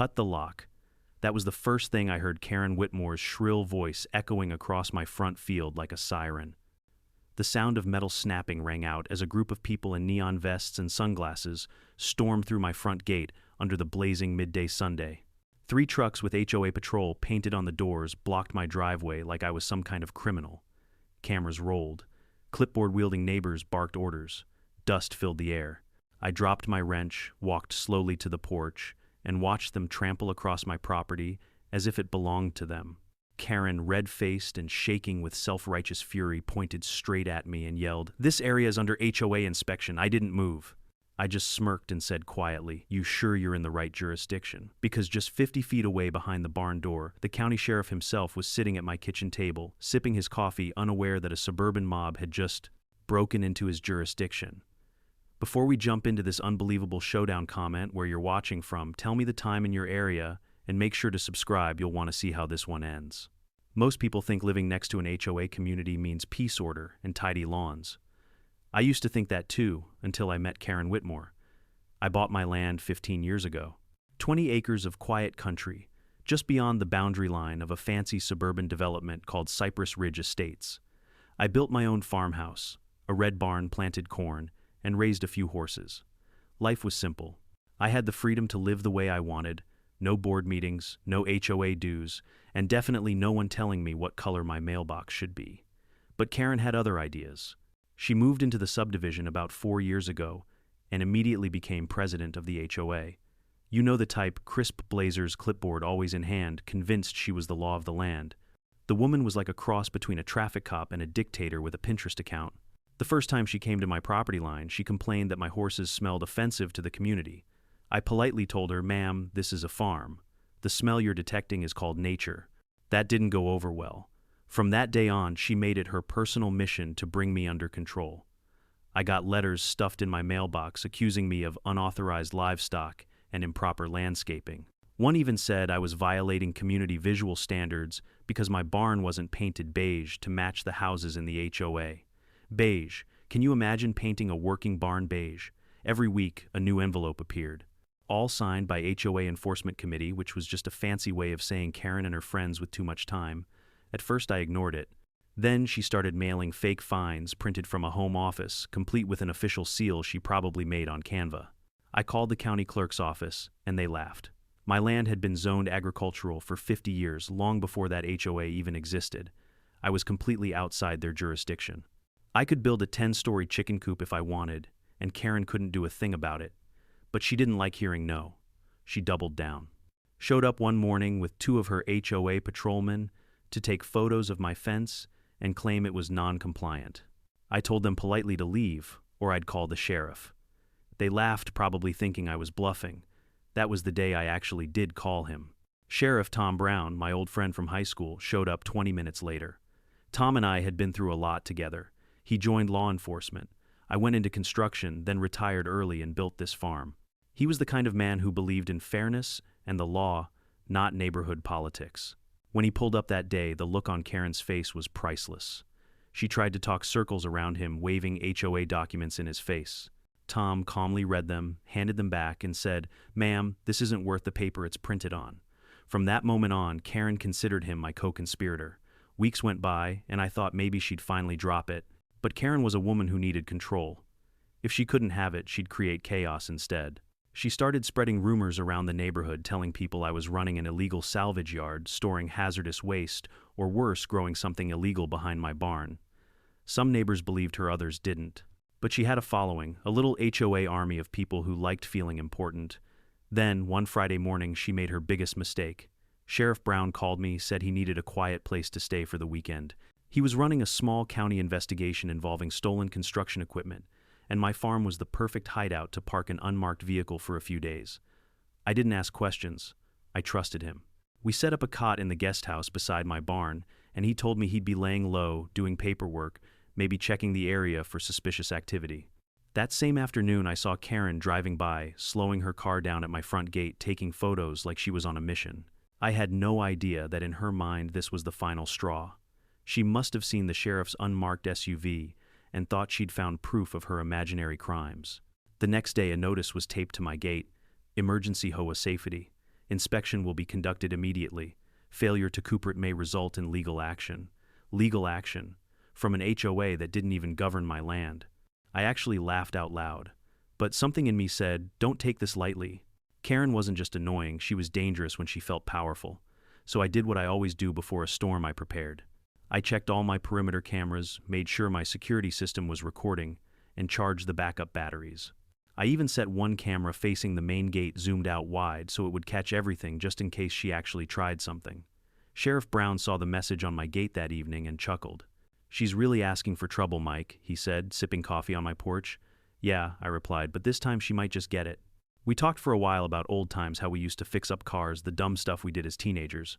Cut the lock. That was the first thing I heard, Karen Whitmore's shrill voice echoing across my front field like a siren. The sound of metal snapping rang out as a group of people in neon vests and sunglasses stormed through my front gate under the blazing midday Sunday. 3 trucks with HOA Patrol painted on the doors blocked my driveway like I was some kind of criminal. Cameras rolled. Clipboard-wielding neighbors barked orders. Dust filled the air. I dropped my wrench, walked slowly to the porch, and watched them trample across my property as if it belonged to them. Karen, red-faced and shaking with self-righteous fury, pointed straight at me and yelled, "This area is under HOA inspection. I didn't move." I just smirked and said quietly, "You sure you're in the right jurisdiction?" Because just 50 feet away behind the barn door, the county sheriff himself was sitting at my kitchen table, sipping his coffee, unaware that a suburban mob had just broken into his jurisdiction. Before we jump into this unbelievable showdown, comment where you're watching from, tell me the time in your area, and make sure to subscribe. You'll want to see how this one ends. Most people think living next to an HOA community means peace, order, and tidy lawns. I used to think that too, until I met Karen Whitmore. I bought my land 15 years ago. 20 acres of quiet country, just beyond the boundary line of a fancy suburban development called Cypress Ridge Estates. I built my own farmhouse, a red barn, planted corn, and raised a few horses. Life was simple. I had the freedom to live the way I wanted, no board meetings, no HOA dues, and definitely no one telling me what color my mailbox should be. But Karen had other ideas. She moved into the subdivision about 4 years ago and immediately became president of the HOA. You know the type, crisp blazers, clipboard always in hand, convinced she was the law of the land. The woman was like a cross between a traffic cop and a dictator with a Pinterest account. The first time she came to my property line, she complained that my horses smelled offensive to the community. I politely told her, "Ma'am, this is a farm. The smell you're detecting is called nature." That didn't go over well. From that day on, she made it her personal mission to bring me under control. I got letters stuffed in my mailbox accusing me of unauthorized livestock and improper landscaping. One even said I was violating community visual standards because my barn wasn't painted beige to match the houses in the HOA. Beige. Can you imagine painting a working barn beige? Every week, a new envelope appeared. All signed by HOA Enforcement Committee, which was just a fancy way of saying Karen and her friends with too much time. At first I ignored it. Then she started mailing fake fines printed from a home office, complete with an official seal she probably made on Canva. I called the county clerk's office, and they laughed. My land had been zoned agricultural for 50 years, long before that HOA even existed. I was completely outside their jurisdiction. I could build a 10-story chicken coop if I wanted, and Karen couldn't do a thing about it. But she didn't like hearing no. She doubled down. Showed up one morning with 2 of her HOA patrolmen to take photos of my fence and claim it was non-compliant. I told them politely to leave, or I'd call the sheriff. They laughed, probably thinking I was bluffing. That was the day I actually did call him. Sheriff Tom Brown, my old friend from high school, showed up 20 minutes later. Tom and I had been through a lot together. He joined law enforcement. I went into construction, then retired early and built this farm. He was the kind of man who believed in fairness and the law, not neighborhood politics. When he pulled up that day, the look on Karen's face was priceless. She tried to talk circles around him, waving HOA documents in his face. Tom calmly read them, handed them back, and said, "Ma'am, this isn't worth the paper it's printed on." From that moment on, Karen considered him my co-conspirator. Weeks went by, and I thought maybe she'd finally drop it. But Karen was a woman who needed control. If she couldn't have it, she'd create chaos instead. She started spreading rumors around the neighborhood, telling people I was running an illegal salvage yard, storing hazardous waste, or worse, growing something illegal behind my barn. Some neighbors believed her, others didn't. But she had a following, a little HOA army of people who liked feeling important. Then, one Friday morning, she made her biggest mistake. Sheriff Brown called me, said he needed a quiet place to stay for the weekend. He was running a small county investigation involving stolen construction equipment, and my farm was the perfect hideout to park an unmarked vehicle for a few days. I didn't ask questions. I trusted him. We set up a cot in the guest house beside my barn, and he told me he'd be laying low, doing paperwork, maybe checking the area for suspicious activity. That same afternoon, I saw Karen driving by, slowing her car down at my front gate, taking photos like she was on a mission. I had no idea that in her mind this was the final straw. She must have seen the sheriff's unmarked SUV and thought she'd found proof of her imaginary crimes. The next day, a notice was taped to my gate, "Emergency HOA Safety." Inspection will be conducted immediately. Failure to cooperate may result in legal action. Legal action? From an HOA that didn't even govern my land. I actually laughed out loud. But something in me said, don't take this lightly. Karen wasn't just annoying, she was dangerous when she felt powerful. So I did what I always do before a storm. I prepared. I checked all my perimeter cameras, made sure my security system was recording, and charged the backup batteries. I even set one camera facing the main gate zoomed out wide so it would catch everything just in case she actually tried something. Sheriff Brown saw the message on my gate that evening and chuckled. "She's really asking for trouble, Mike," he said, sipping coffee on my porch. "Yeah," I replied, "but this time she might just get it." We talked for a while about old times, how we used to fix up cars, the dumb stuff we did as teenagers.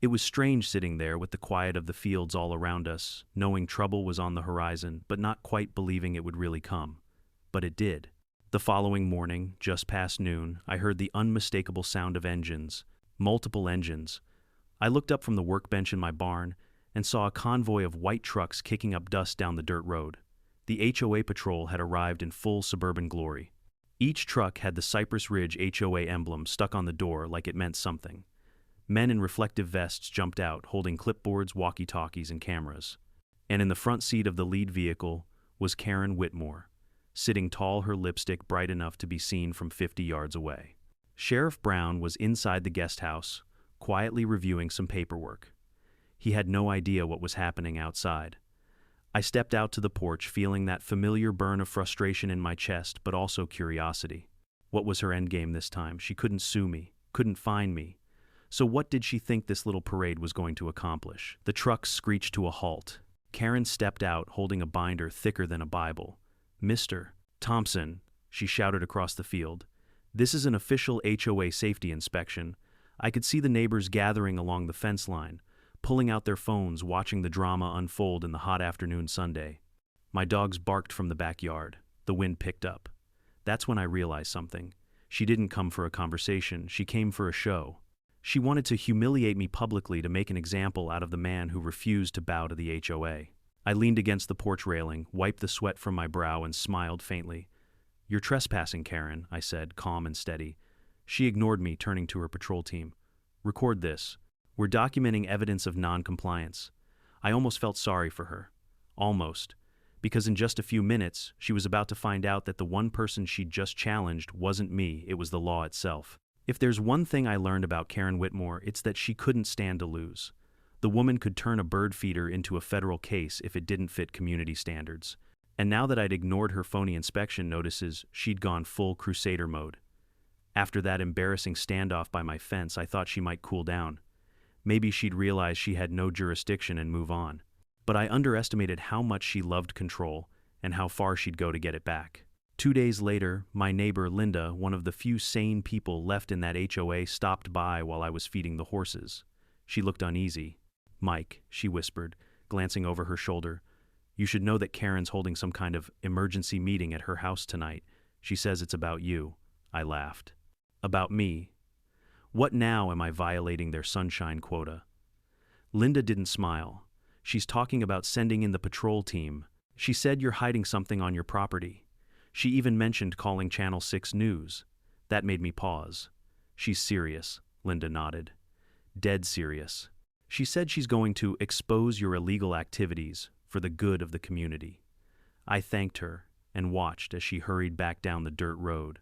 It was strange sitting there with the quiet of the fields all around us, knowing trouble was on the horizon, but not quite believing it would really come. But it did. The following morning, just past noon, I heard the unmistakable sound of engines. Multiple engines. I looked up from the workbench in my barn and saw a convoy of white trucks kicking up dust down the dirt road. The HOA Patrol had arrived in full suburban glory. Each truck had the Cypress Ridge HOA emblem stuck on the door like it meant something. Men in reflective vests jumped out, holding clipboards, walkie-talkies, and cameras. And in the front seat of the lead vehicle was Karen Whitmore, sitting tall, her lipstick bright enough to be seen from 50 yards away. Sheriff Brown was inside the guest house, quietly reviewing some paperwork. He had no idea what was happening outside. I stepped out to the porch, feeling that familiar burn of frustration in my chest, but also curiosity. What was her endgame this time? She couldn't sue me, couldn't find me. So what did she think this little parade was going to accomplish? The trucks screeched to a halt. Karen stepped out, holding a binder thicker than a Bible. "Mr. Thompson," she shouted across the field, "this is an official HOA safety inspection." I could see the neighbors gathering along the fence line, pulling out their phones, watching the drama unfold in the hot afternoon Sunday. My dogs barked from the backyard. The wind picked up. That's when I realized something. She didn't come for a conversation, she came for a show. She wanted to humiliate me publicly to make an example out of the man who refused to bow to the HOA. I leaned against the porch railing, wiped the sweat from my brow, and smiled faintly. "You're trespassing, Karen," I said, calm and steady. She ignored me, turning to her patrol team. "Record this. We're documenting evidence of non-compliance." I almost felt sorry for her. Almost. Because in just a few minutes, she was about to find out that the one person she'd just challenged wasn't me, it was the law itself. If there's one thing I learned about Karen Whitmore, it's that she couldn't stand to lose. The woman could turn a bird feeder into a federal case if it didn't fit community standards. And now that I'd ignored her phony inspection notices, she'd gone full crusader mode. After that embarrassing standoff by my fence, I thought she might cool down. Maybe she'd realize she had no jurisdiction and move on. But I underestimated how much she loved control and how far she'd go to get it back. 2 days later, my neighbor Linda, one of the few sane people left in that HOA, stopped by while I was feeding the horses. She looked uneasy. "Mike," she whispered, glancing over her shoulder, "you should know that Karen's holding some kind of emergency meeting at her house tonight. She says it's about you." I laughed. "About me? What now? Am I violating their sunshine quota?" Linda didn't smile. "She's talking about sending in the patrol team. She said you're hiding something on your property. She even mentioned calling Channel 6 News." That made me pause. "She's serious," Linda nodded. "Dead serious. She said she's going to expose your illegal activities for the good of the community." I thanked her and watched as she hurried back down the dirt road.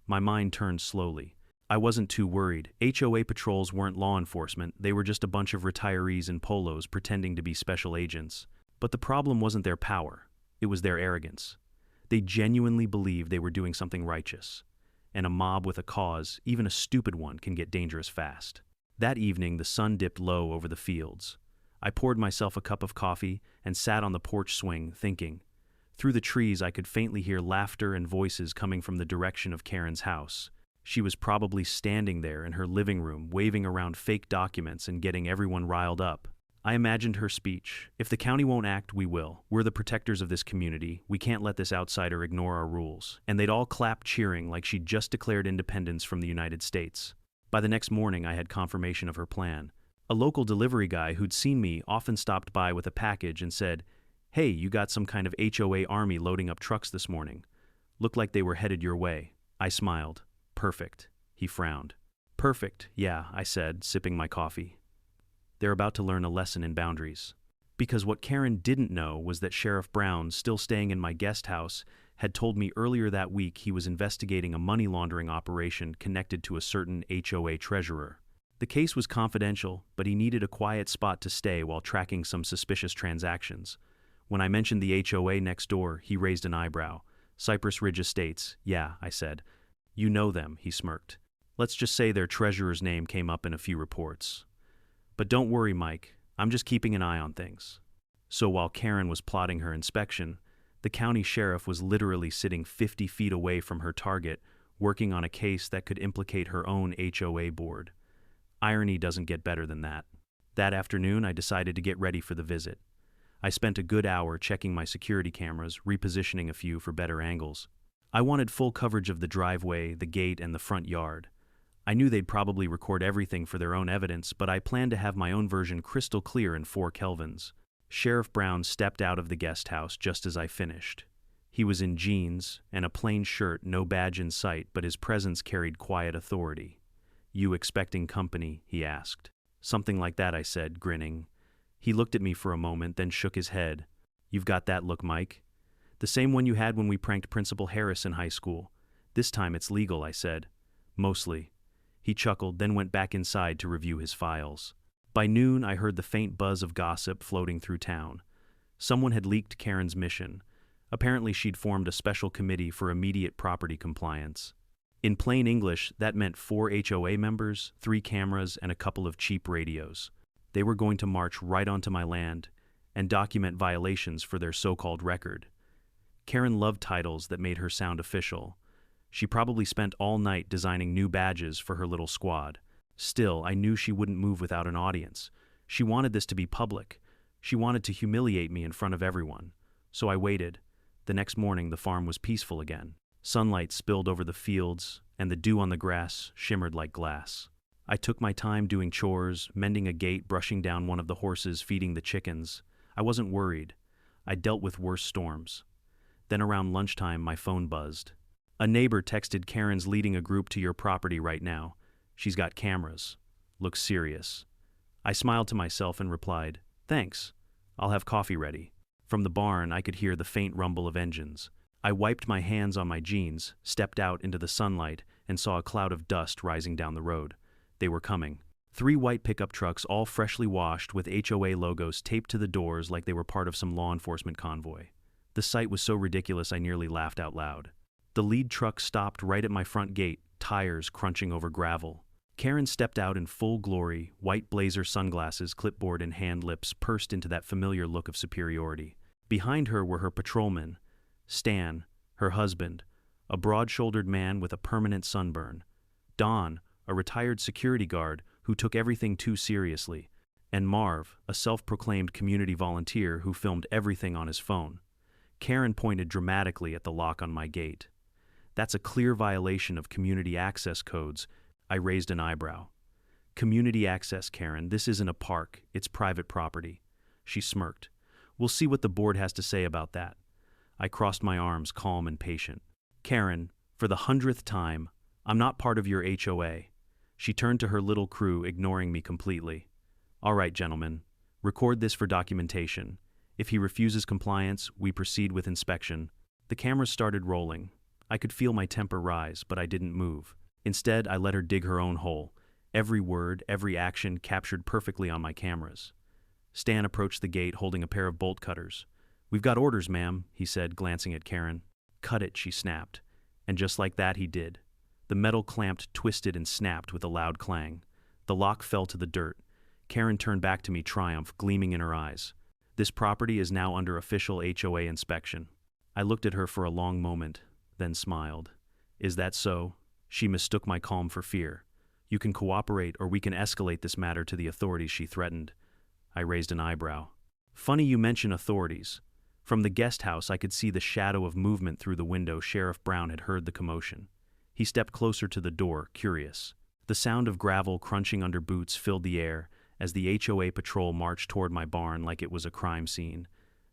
My mind turned slowly. I wasn't too worried. HOA patrols weren't law enforcement, they were just a bunch of retirees in polos pretending to be special agents. But the problem wasn't their power, it was their arrogance. They genuinely believed they were doing something righteous. And a mob with a cause, even a stupid one, can get dangerous fast. That evening, the sun dipped low over the fields. I poured myself a cup of coffee and sat on the porch swing, thinking. Through the trees, I could faintly hear laughter and voices coming from the direction of Karen's house. She was probably standing there in her living room, waving around fake documents and getting everyone riled up. I imagined her speech. "If the county won't act, we will. We're the protectors of this community. We can't let this outsider ignore our rules." And they'd all clap cheering like she'd just declared independence from the United States. By the next morning, I had confirmation of her plan. A local delivery guy who'd seen me often stopped by with a package and said, "Hey, you got some kind of HOA army loading up trucks this morning. Looked like they were headed your way." I smiled. "Perfect." He frowned. Perfect, yeah, I said, sipping my coffee. They're about to learn a lesson in boundaries. Because what Karen didn't know was that Sheriff Brown, still staying in my guest house, had told me earlier that week he was investigating a money laundering operation connected to a certain HOA treasurer. The case was confidential, but he needed a quiet spot to stay while tracking some suspicious transactions. When I mentioned the HOA next door, he raised an eyebrow. Cypress Ridge Estates, yeah, I said. You know them, he smirked. Let's just say their treasurer's name came up in a few reports. But don't worry, Mike, I'm just keeping an eye on things. So while Karen was plotting her inspection, the county sheriff was literally sitting 50 feet away from her target, working on a case that could implicate her own HOA board. Irony doesn't get better than that. That afternoon, I decided to get ready for the visit. I spent a good hour checking my security cameras, repositioning a few for better angles. I wanted full coverage of the driveway, the gate, and the front yard. I knew they'd probably record everything for their own evidence, but I planned to have my own version crystal clear in 4 kelvins. Sheriff Brown stepped out of the guest house just as I finished. He was in jeans and a plain shirt, no badge in sight, but his presence carried quiet authority. You expecting company? He asked. Something like that, I said, grinning. He looked at me for a moment, then shook his head. You've got that look, Mike. The same one you had when we pranked Principal Harris in high school. This time it's legal, I said. Mostly. He chuckled, then went back inside to review his files. By noon, I heard the faint buzz of gossip floating through town. Someone had leaked Karen's mission. Apparently she'd formed a special committee for immediate property compliance. In plain English, that meant 4 HOA members, 3 cameras, and a couple of cheap radios. They were going to march right onto my land and document violations for their so-called record. Karen loved titles that made her sound official. She probably spent all night designing new badges for her little squad. Still, I knew she wouldn't move without an audience. She wanted this to be public. She wanted to humiliate me in front of everyone. So I waited. The next morning, the farm was peaceful again. Sunlight spilled over the fields, and the dew on the grass shimmered like glass. I took my time doing chores, mending a gate, brushing down one of the horses, feeding the chickens. I wasn't worried. I dealt with worse storms. Then around lunchtime, my phone buzzed. A neighbor texted, Karen's leading a group to your property right now. She's got cameras. Looks serious. I smiled to myself and replied, thanks. I'll have coffee ready. From the barn, I could hear the faint rumble of engines. I wiped my hands on my jeans, stepped out into the sunlight, and saw a cloud of dust rising down the road. They were coming. 3 white pickup trucks, all freshly washed, with HOA logos taped to the doors like they were part of some law enforcement convoy. The sight was so ridiculous I nearly laughed out loud. The lead truck stopped right at my front gate, tires crunching over gravel. Karen stepped out in full glory, white blazer, sunglasses, clipboard in hand, lips pursed into that familiar look of superiority. Behind her were her patrolmen, Stan, her husband, a broad-shouldered man with a permanent sunburn, Don, a retired security guard who took everything too seriously, and Marv, a self-proclaimed community volunteer who filmed everything on his phone. Karen pointed dramatically at the lock on my gate. That's a clear violation of community access codes. I raised an eyebrow. Community access, Karen, this isn't a park, it's private property. She smirked. We'll see what the board has to say about that. I crossed my arms, calm and patient. Karen, for the 100th time, I'm not part of your HOA. She turned to her little crew, ignoring me completely. All right, gentlemen, record this for documentation. If he refuses compliance, we proceed with inspection. The cameras started rolling. I could feel my temper rise, but I didn't move. Instead, I let her dig her own hole. Every word, every action captured perfectly on my cameras. Stan approached the gate holding a pair of bolt cutters. We've got orders, ma'am, he said, glancing at Karen. Cut it, she snapped. And just like that, he did. The metal clamped, twisted, and snapped with a loud clang. The lock fell to the dirt. Karen turned back to me, triumph gleaming in her eyes. This property is now under official HOA inspection. I looked at her for a long moment, then smiled. Is that so? She mistook my calm for fear. You can cooperate or we can escalate this matter to the authorities, she threatened. I raised an eyebrow. Funny you mention authorities. From the guest house, I could see the shadow of movement through the window. Sheriff Brown had heard the commotion. He stepped closer to the door, curious. The sound of gravel crunching under boots filled the air as the HOA Patrol marched toward my barn like it was a crime scene.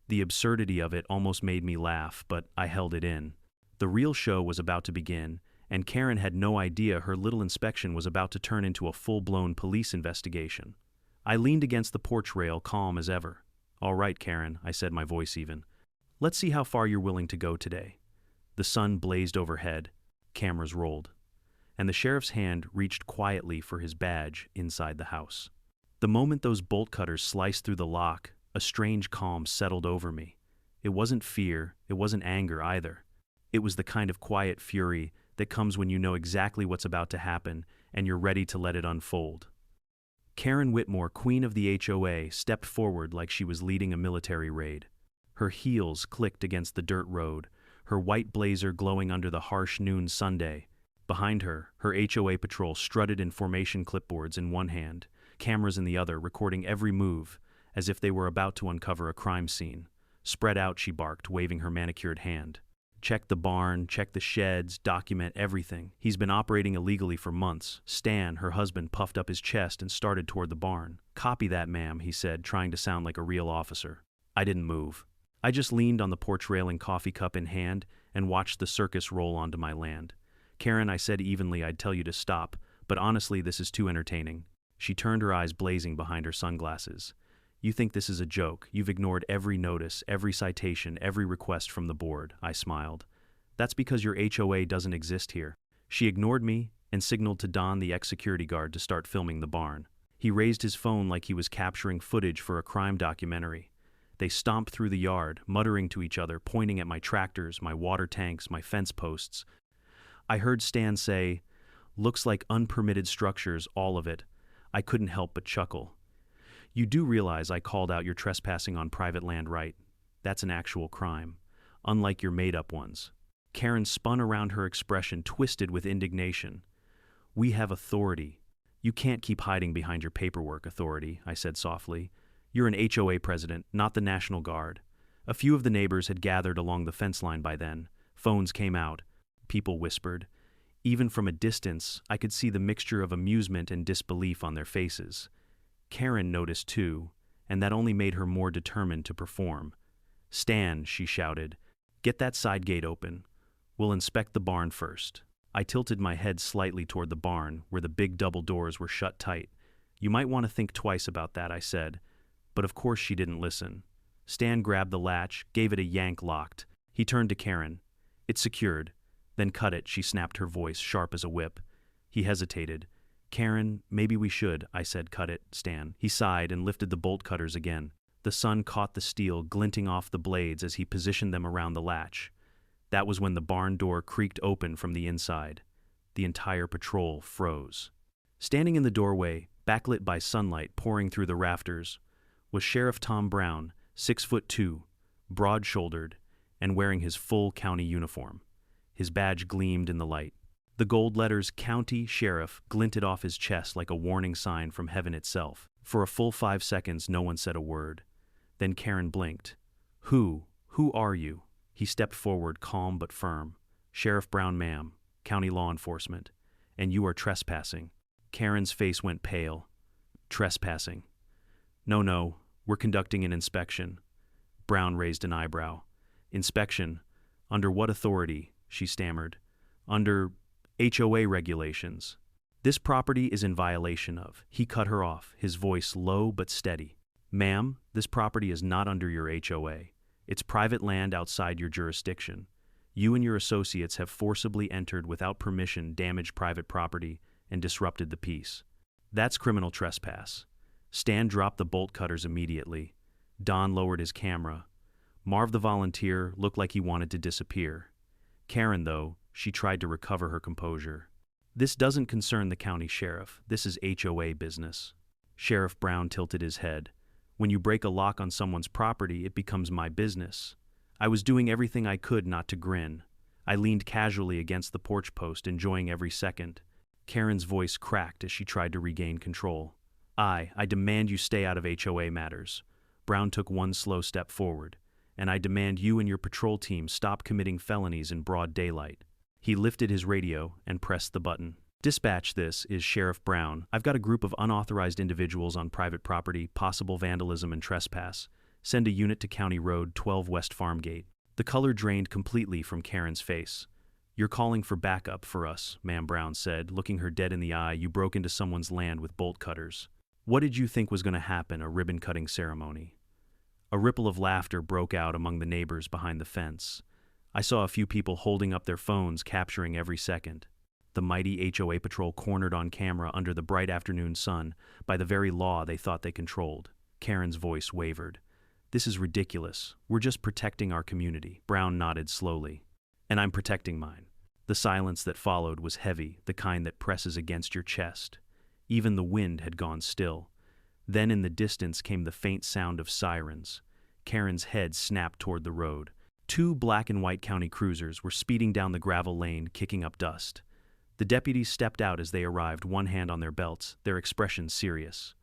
The absurdity of it almost made me laugh, but I held it in. The real show was about to begin, and Karen had no idea her little inspection was about to turn into a full-blown police investigation. I leaned against the porch rail, calm as ever. "All right, Karen," I said, my voice even. "Let's see how far you're willing to go today." The sun blazed overhead, cameras rolled, and the sheriff's hand reached quietly for his badge inside the house. The moment those bolt cutters sliced through the lock, a strange calm settled over me. It wasn't fear, it wasn't anger either. It was the kind of quiet fury that comes when you know exactly what's about to happen and you're ready to let it unfold. Karen Whitmore, queen of the HOA, stepped forward like she was leading a military raid. Her heels clicked against the dirt road, her white blazer glowing under the harsh noon Sunday. Behind her, her HOA Patrol strutted in formation, clipboards in one hand, cameras in the other, recording every move, as if they were about to uncover a crime scene. "Spread out," she barked, waving her manicured hand. "Check the barn, check the sheds, document everything. He's been operating illegally for months." Stan, her husband, puffed up his chest and started toward the barn. "Copy that, ma'am," he said, trying to sound like a real officer. I didn't move. I just leaned on the porch railing, coffee cup in hand, and watched the circus roll onto my land. "Karen," I said evenly, "I'd tell you to stop, but honestly, this is too entertaining." She turned, her eyes blazing behind her sunglasses. "You think this is a joke? You've ignored every notice, every citation, every request from the board." I smiled. "That's because your HOA doesn't exist here." She ignored me and signaled to Don, the ex-security guard, to start filming the barn. He raised his phone like he was capturing footage for a crime documentary. They stomped through the yard, muttering to each other, pointing at my tractors, my water tanks, my fence posts. I heard Stan say, "Looks like unpermitted structures, all of it." I couldn't help but chuckle. "You do realize," I called out, "you're trespassing on private land, right? That's an actual crime, unlike your made-up ones." Karen spun around, her expression twisted with indignation. "We have authority. You can't keep hiding behind your paperwork, authority," I said softly. "You're an HOA president, not the National Guard." A few of the neighbors had gathered along the fence line by then. Phones came out. People whispered. Even from a distance, I could see the mixture of amusement and disbelief on their faces. Karen noticed too, and that only made her more determined to perform. "Stan," she shouted, "get that side gate open. We'll inspect the barn first." I tilted my head slightly toward the barn, where the big double doors were shut tight. "You might want to think twice about that," I said. But of course she didn't listen. Stan grabbed the latch, gave it a yank, locked. He turned to Karen. "It's secured." "Then cut it," she snapped, her voice sharp as a whip. He hesitated. "Karen, maybe we should," I said. "Cut it, Stan." He sighed and lifted the bolt cutters again. The sun caught the steel, glinting off the blades as he positioned them around the latch. That was when the barn door creaked open from the inside. The entire patrol froze. Standing in the doorway, backlit by sunlight pouring through the rafters, was Sheriff Tom Brown, 6'2", broad-shouldered, and wearing his full county uniform. His badge gleamed in the light. The gold letters "County Sheriff" glinted off his chest like a warning sign from heaven itself. For a full 5 seconds, no one said a word. Then Karen blinked. Who are you?" He stepped forward, calm but firm. "Sheriff Brown, ma'am, county law enforcement. And you are trespassing." Karen's face went pale. "Trespassing?" No, we're conducting an inspection." Brown raised an eyebrow. "Inspection? Under what authority?" she stammered. "Under HOA regulations." "This property is in violation of." He cut her off, his voice low but steady. "Ma'am, this property is not under your HOA. It's private land outside your jurisdiction. You and your associates have forcibly entered without permission, damaged private property, and disrupted the peace. That's criminal trespass." Stan dropped the bolt cutters immediately. Don lowered his camera. Marv, the volunteer, looked like he wanted to disappear. Karen, though, she tried to recover her composure. "This doesn't concern the county sheriff. This is HOA business." Sheriff Brown tilted his head. "When you break a lock on someone's property, it becomes my business." I was doing everything I could not to grin. I leaned casually against the porch post, enjoying every second. Karen's voice cracked as she tried to regain control. I demand you stay out of HOA matters." Brown took one slow step forward. "And I demand you and your patrol team stop committing felonies in broad daylight." He lifted his radio and pressed the button. "Dispatch, this is Sheriff Brown. I've got a group of unauthorized individuals on private property, possible vandalism and trespass. Send a unit to County Road 12 West Farmgate." The color drained completely from Karen's face. You're calling for backup for us, Ma'am Brown said, looking her dead in the eye. You broke into someone's land with bolt cutters. What did you think was going to happen, a ribbon-cutting ceremony? A ripple of laughter broke out among the neighbors behind the fence. I saw a few people holding up their phones, capturing every second. The mighty HOA Patrol cornered on camera under the bright afternoon sun by the very law they thought they controlled. Karen's voice wavered. This is ridiculous. We're just protecting our community. Brown nodded slowly. And I'm protecting mine. The silence that followed was heavy, the kind that presses against your chest. Even the wind had gone still. Then in the distance came the faint sound of sirens. Karen's head snapped toward the road. 2 black and white county cruisers were speeding down the gravel lane, kicking up dust. The deputies stepped out as they arrived, one hand on their belts, their expressions serious.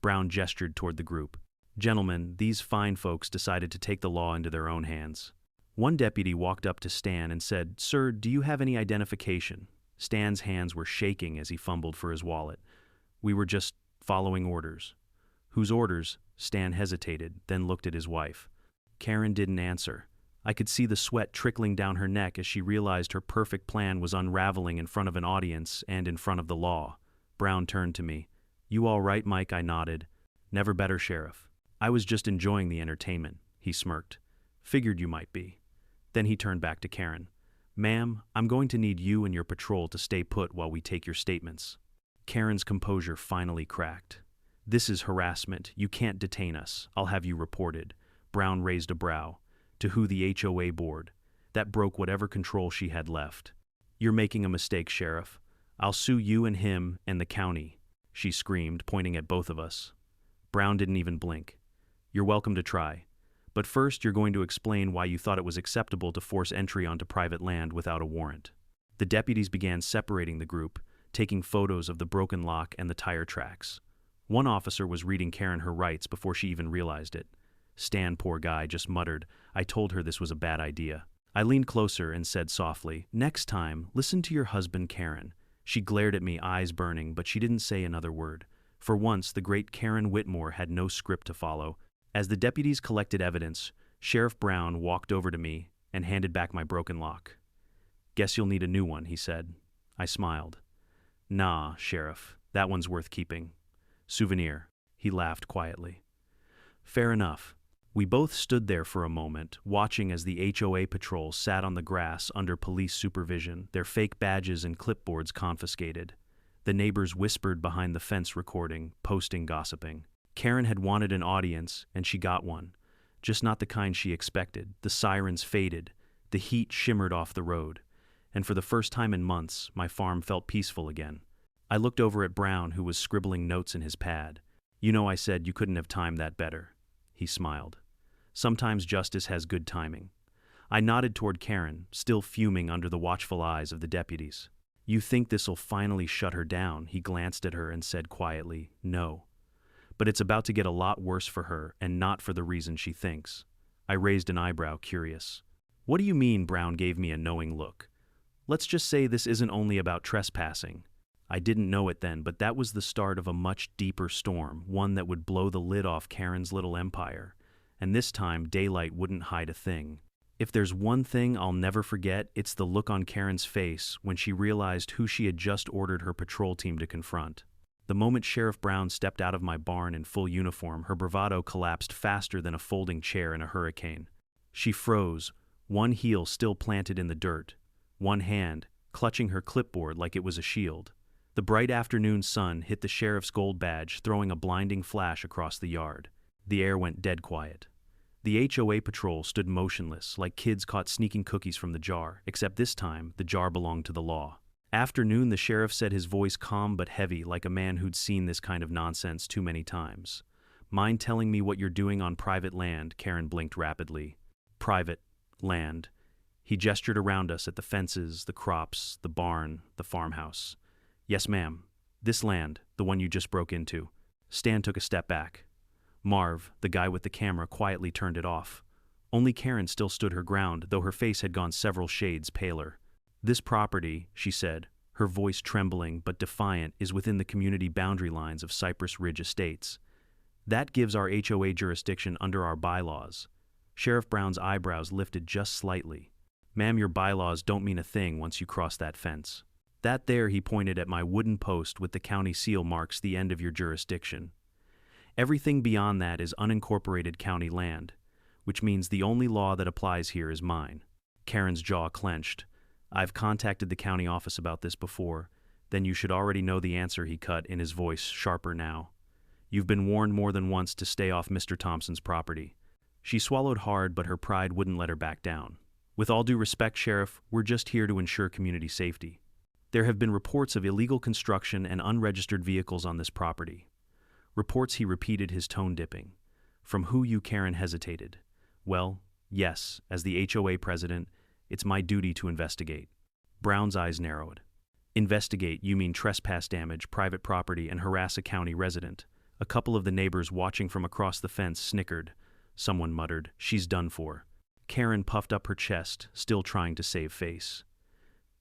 Brown gestured toward the group. Gentlemen, these fine folks decided to take the law into their own hands. One deputy walked up to Stan and said, Sir, do you have any identification? Stan's hands were shaking as he fumbled for his wallet. We were just following orders. Whose orders? Stan hesitated, then looked at his wife. Karen didn't answer. I could see the sweat trickling down her neck as she realized her perfect plan was unraveling in front of an audience and in front of the law. Brown turned to me. You all right, Mike? I nodded. Never better, Sheriff. I was just enjoying the entertainment, he smirked. Figured you might be. Then he turned back to Karen. Ma'am, I'm going to need you and your patrol to stay put while we take your statements. Karen's composure finally cracked. This is harassment. You can't detain us. I'll have you reported. Brown raised a brow. To who? The HOA board. That broke whatever control she had left. You're making a mistake, Sheriff. I'll sue you and him and the county, she screamed, pointing at both of us. Brown didn't even blink. You're welcome to try. But first, you're going to explain why you thought it was acceptable to force entry onto private land without a warrant. The deputies began separating the group, taking photos of the broken lock and the tire tracks. One officer was reading Karen her rights before she even realized it. Stan, poor guy, just muttered, I told her this was a bad idea. I leaned closer and said softly, Next time, listen to your husband, Karen. She glared at me, eyes burning, but she didn't say another word. For once, the great Karen Whitmore had no script to follow. As the deputies collected evidence, Sheriff Brown walked over to me and handed back my broken lock. Guess you'll need a new one, he said. I smiled. Nah, Sheriff, that one's worth keeping. Souvenir. He laughed quietly. Fair enough. We both stood there for a moment, watching as the HOA Patrol sat on the grass under police supervision, their fake badges and clipboards confiscated. The neighbors whispered behind the fence, recording, posting, gossiping. Karen had wanted an audience, and she got one. Just not the kind she expected. The sirens faded. The heat shimmered off the road. And for the first time in months, my farm felt peaceful again. I looked over at Brown, who was scribbling notes in his pad. You know, I said you couldn't have timed that better. He smiled. Sometimes justice has good timing. I nodded toward Karen, still fuming under the watchful eyes of the deputies. You think this'll finally shut her down? He glanced at her and said quietly, No. But it's about to get a lot worse for her, and not for the reason she thinks. I raised an eyebrow, curious. What do you mean? Brown gave me a knowing look. Let's just say this isn't only about trespassing. I didn't know it then, but that was the start of a much deeper storm, one that would blow the lid off Karen's little empire. And this time, daylight wouldn't hide a thing. If there's one thing I'll never forget, it's the look on Karen's face when she realized who she had just ordered her patrol team to confront. The moment Sheriff Brown stepped out of my barn in full uniform, her bravado collapsed faster than a folding chair in a hurricane. She froze, one heel still planted in the dirt, one hand clutching her clipboard like it was a shield. The bright afternoon sun hit the sheriff's gold badge, throwing a blinding flash across the yard. The air went dead quiet. The HOA Patrol stood motionless, like kids caught sneaking cookies from the jar, except this time the jar belonged to the law. After noon, the sheriff said, his voice calm but heavy, like a man who'd seen this kind of nonsense too many times. Mind telling me what you're doing on private land? Karen blinked rapidly. Private land. He gestured around us at the fences, the crops, the barn, the farmhouse. Yes, ma'am. This land, the one you just broke into. Stan took a step back. Marv, the guy with the camera, quietly turned it off. Only Karen still stood her ground, though her face had gone several shades paler. This property, she said, her voice trembling but defiant, is within the community boundary lines of Cypress Ridge Estates. That gives our HOA jurisdiction under our bylaws. Sheriff Brown's eyebrows lifted just slightly. Ma'am, your bylaws don't mean a thing once you cross that fence. That there, he pointed at my wooden post with the county seal, marks the end of your jurisdiction. Everything beyond that is unincorporated county land, which means the only law that applies here is mine. Karen's jaw clenched. I've contacted the county office about this before. Then you should already know the answer, he cut, in his voice sharper now. You've been warned more than once to stay off Mr. Thompson's property. She swallowed hard, but her pride wouldn't let her back down. With all due respect, Sheriff, we're just here to ensure community safety. There have been reports of illegal construction and unregistered vehicles on this property. Reports, he repeated, his tone dipping. From who? You, Karen hesitated. Well, yes, as the HOA president, it's my duty to investigate. Brown's eyes narrowed. Investigate? You mean trespass, damage private property, and harass a county resident? A couple of the neighbors watching from across the fence snickered. Someone muttered, she's done for. Karen puffed up her chest, still trying to save face.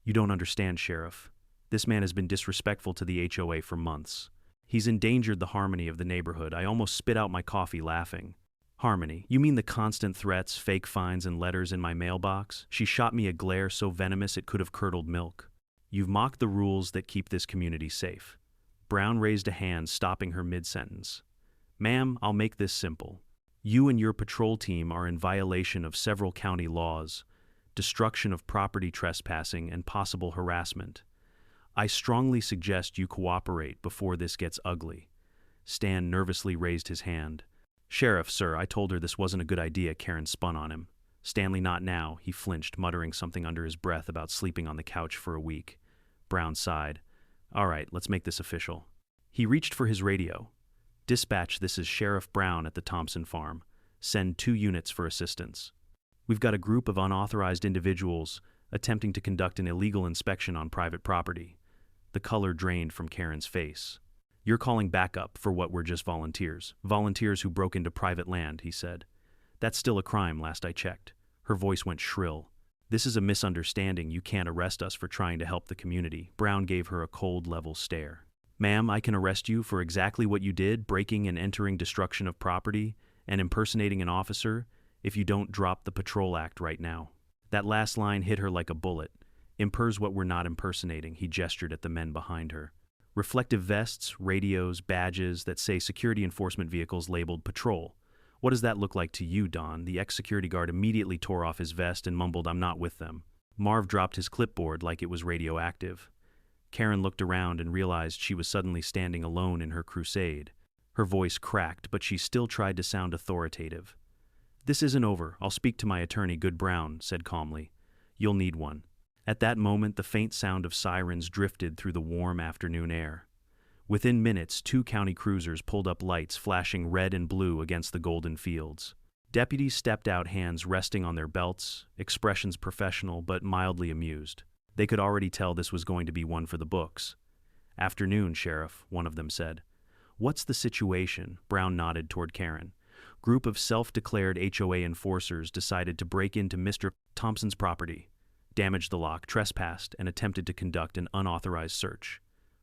You don't understand, Sheriff. This man has been disrespectful to the HOA for months. He's endangered the harmony of the neighborhood. I almost spit out my coffee laughing. Harmony? You mean the constant threats, fake fines, and letters in my mailbox? She shot me a glare so venomous it could have curdled milk. You've mocked the rules that keep this community safe. Brown raised a hand, stopping her mid-sentence. Ma'am, I'll make this simple. You and your patrol team are in violation of several county laws, destruction of property, trespassing, and possible harassment. I strongly suggest you cooperate before this gets ugly. Stan nervously raised his hand. Sheriff, sir, I told her this wasn't a good idea. Karen spun on him. Stanley, not now. He flinched, muttering something under his breath about sleeping on the couch for a week. Brown sighed. All right, let's make this official. He reached for his radio. Dispatch, this is Sheriff Brown at the Thompson farm. Send 2 units for assistance. We've got a group of unauthorized individuals attempting to conduct an illegal inspection on private property. The color drained from Karen's face. You're calling backup for what were just volunteers. Volunteers who broke into private land, he said. That's still a crime, last I checked. Her voice went shrill. This is a misunderstanding. You can't arrest us for trying to help the community. Brown gave her a cold, level stare. Ma'am, I can arrest you for exactly what you did, breaking and entering destruction of property and impersonating an officer, if you don't drop the Patrol Act right now. That last line hit her like a bullet. Impers what we're not impersonating, he gestured at the men behind her. Reflective vests, radios, badges that say security enforcement vehicles labeled patrol. What does that look like to you, Don? The ex-security guard immediately tore off his vest and mumbled, I'm not with them. Marv dropped his clipboard like it was radioactive. Karen looked around and realized she was suddenly standing alone in her crusade. Her voice cracked, but she still tried to sound authoritative. This isn't over. I'll speak to my attorney, Good Brown said calmly. You'll need one. At that moment, the faint sound of sirens drifted through the warm afternoon air. Within minutes, 2 county cruisers pulled up, lights flashing red and blue against the golden fields. Deputies stepped out, hands resting on their belts, expressions professional but mildly amused. They could already tell this was going to be one for the books. Afternoon, Sheriff, one of them said. What's the situation? Brown nodded toward Karen. Group of self-declared HOA enforcers decided to break into Mr. Thompson's property, damaged the lock, trespassed, and attempted to conduct an unauthorized search.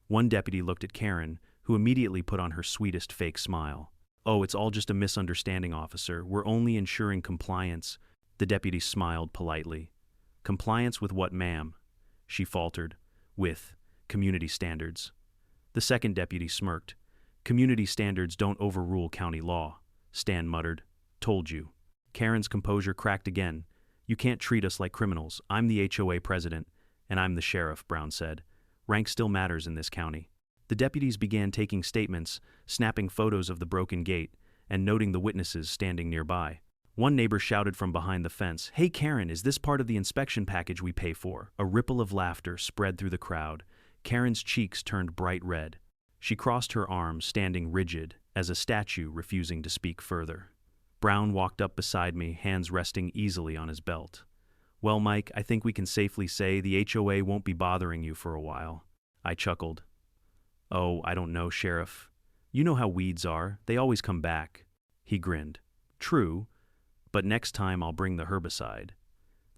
One deputy looked at Karen, who immediately put on her sweetest fake smile. Oh, it's all just a misunderstanding, officer. We're only ensuring compliance. The deputy smiled politely. Compliance with what, ma'am? She faltered. With community standards. The second deputy smirked. Community standards don't overrule county law, Stan muttered. Told you. Karen's composure cracked again. You can't treat us like criminals. I'm the HOA president, and I'm the sheriff, Brown said. Rank still matters in this county. The deputies began taking statements, snapping photos of the broken gate, and noting the witnesses standing nearby. One neighbor shouted from behind the fence, Hey Karen, is this part of the inspection package we pay for? A ripple of laughter spread through the crowd. Karen's cheeks turned bright red. She crossed her arms, standing rigid, as a statue, refusing to speak further. Brown walked up beside me, hands resting easily on his belt. Well, Mike, I think we can safely say the HOA won't be bothering you for a while. I chuckled. Oh, I don't know, Sheriff. You know how weeds are. They always come back. He grinned. True, but next time I'll bring the herbicide.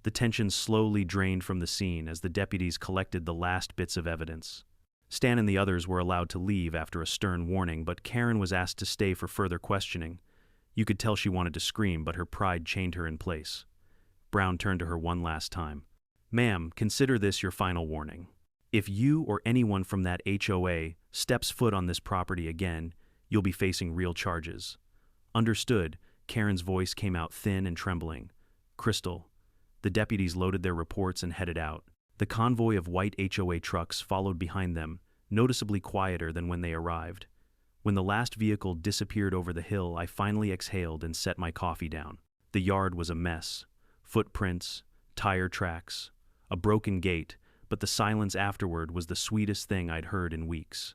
The tension slowly drained from the scene as the deputies collected the last bits of evidence. Stan and the others were allowed to leave after a stern warning, but Karen was asked to stay for further questioning. You could tell she wanted to scream, but her pride chained her in place. Brown turned to her one last time. Ma'am, consider this your final warning. If you or anyone from that HOA steps foot on this property again, you'll be facing real charges. Understood, Karen's voice came out thin and trembling. Crystal. The deputies loaded their reports and headed out. The convoy of white HOA trucks followed behind them, noticeably quieter than when they arrived. When the last vehicle disappeared over the hill, I finally exhaled and set my coffee down. The yard was a mess. Footprints, tire tracks, a broken gate, but the silence afterward was the sweetest thing I'd heard in weeks.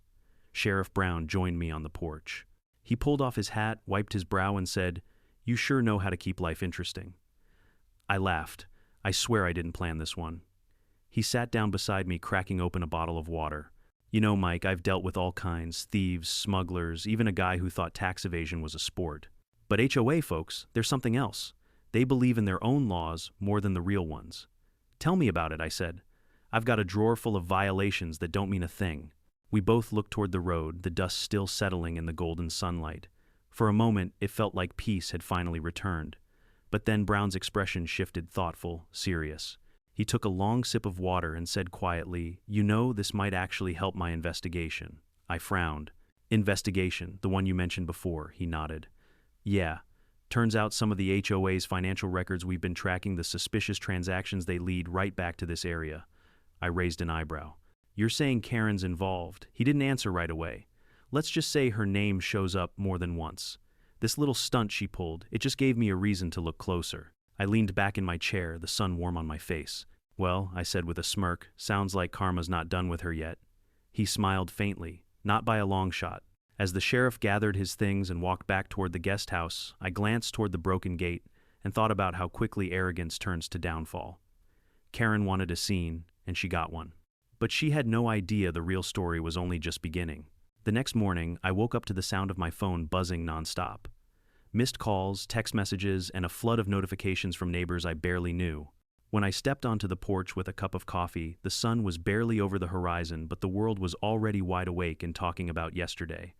Sheriff Brown joined me on the porch. He pulled off his hat, wiped his brow, and said, "You sure know how to keep life interesting." I laughed. I swear I didn't plan this one. He sat down beside me, cracking open a bottle of water. You know, Mike, I've dealt with all kinds, thieves, smugglers, even a guy who thought tax evasion was a sport. But HOA folks, there's something else. They believe in their own laws more than the real ones. Tell me about it, I said. I've got a drawer full of violations that don't mean a thing. We both looked toward the road, the dust still settling in the golden sunlight. For a moment, it felt like peace had finally returned. But then Brown's expression shifted, thoughtful, serious. He took a long sip of water and said quietly, "You know, this might actually help my investigation." I frowned. "Investigation, the one you mentioned before," he nodded. "Yeah. Turns out some of the HOA's financial records we've been tracking, the suspicious transactions they lead right back to this area." I raised an eyebrow. "You're saying Karen's involved?" He didn't answer right away. "Let's just say her name shows up more than once. This little stunt she pulled, it just gave me a reason to look closer." I leaned back in my chair, the sun warm on my face. "Well," I said with a smirk, "sounds like karma's not done with her yet." He smiled faintly, not by a long shot. As the sheriff gathered his things and walked back toward the guest house, I glanced toward the broken gate and thought about how quickly arrogance turns to downfall. Karen wanted a scene, and she got one. But she had no idea the real story was only just beginning. The next morning, I woke up to the sound of my phone buzzing nonstop. Missed calls, text messages, and a flood of notifications from neighbors I barely knew. When I stepped onto the porch with a cup of coffee, the sun was barely over the horizon, but the world was already wide awake and talking about yesterday.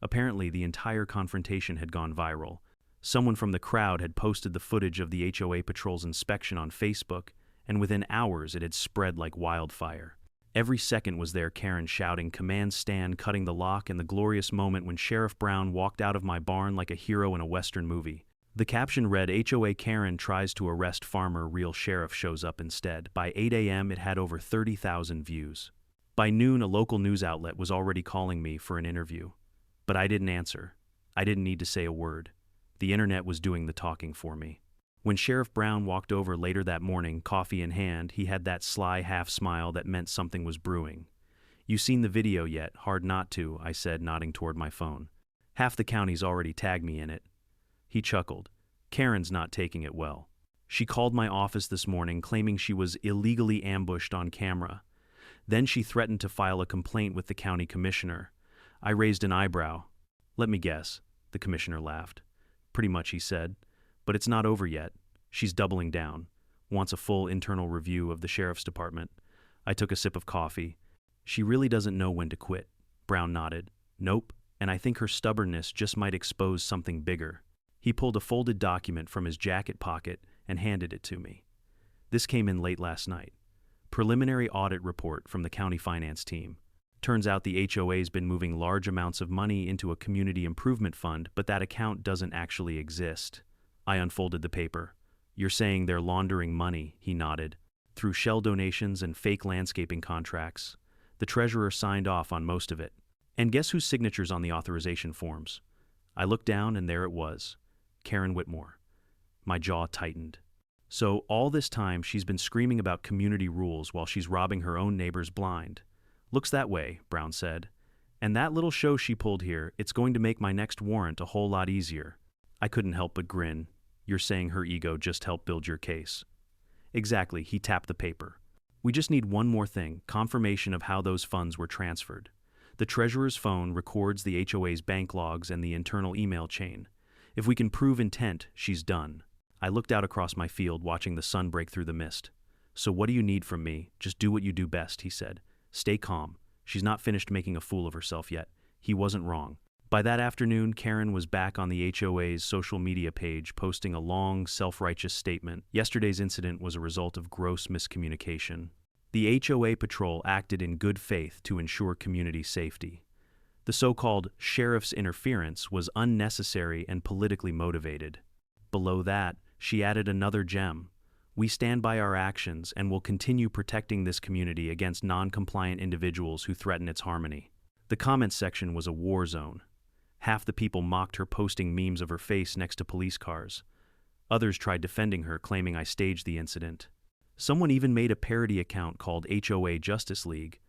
Apparently, the entire confrontation had gone viral. Someone from the crowd had posted the footage of the HOA Patrol's inspection on Facebook, and within hours it had spread like wildfire. Every second was there Karen shouting, "Command stand," cutting the lock, and the glorious moment when Sheriff Brown walked out of my barn like a hero in a Western movie. The caption read, "HOA Karen tries to arrest farmer, real sheriff shows up instead." By 8 a.m. it had over 30,000 views. By noon, a local news outlet was already calling me for an interview. But I didn't answer. I didn't need to say a word. The internet was doing the talking for me. When Sheriff Brown walked over later that morning, coffee in hand, he had that sly half-smile that meant something was brewing. "You seen the video yet? Hard not to," I said, nodding toward my phone. "Half the county's already tagged me in it." He chuckled. "Karen's not taking it well. She called my office this morning claiming she was illegally ambushed on camera. Then she threatened to file a complaint with the county commissioner." I raised an eyebrow. "Let me guess." The commissioner laughed. "Pretty much," he said. "But it's not over yet. She's doubling down. Wants a full internal review of the sheriff's department." I took a sip of coffee. "She really doesn't know when to quit." Brown nodded. "Nope, and I think her stubbornness just might expose something bigger." He pulled a folded document from his jacket pocket and handed it to me. This came in late last night. Preliminary audit report from the county finance team. Turns out the HOA's been moving large amounts of money into a community improvement fund, but that account doesn't actually exist. I unfolded the paper. "You're saying they're laundering money," he nodded, "through shell donations and fake landscaping contracts." The treasurer signed off on most of it. And guess whose signature's on the authorization forms? I looked down and there it was. Karen Whitmore. My jaw tightened. So all this time she's been screaming about community rules while she's robbing her own neighbors blind. "Looks that way," Brown said. "And that little show she pulled here, it's going to make my next warrant a whole lot easier." I couldn't help but grin. "You're saying her ego just helped build your case?" "Exactly," he tapped the paper. "We just need one more thing, confirmation of how those funds were transferred. The treasurer's phone records the HOA's bank logs and the internal email chain. If we can prove intent, she's done." I looked out across my field, watching the sun break through the mist. "So what do you need from me? Just do what you do best," he said. "Stay calm. She's not finished making a fool of herself yet." He wasn't wrong. By that afternoon, Karen was back on the HOA's social media page posting a long, self-righteous statement. Yesterday's incident was a result of gross miscommunication. The HOA Patrol acted in good faith to ensure community safety. The so-called sheriff's interference was unnecessary and politically motivated. Below that, she added another gem. We stand by our actions and will continue protecting this community against non-compliant individuals who threaten its harmony. The comments section was a war zone. Half the people mocked her, posting memes of her face next to police cars. Others tried defending her, claiming I staged the incident. Someone even made a parody account called HOA Justice League.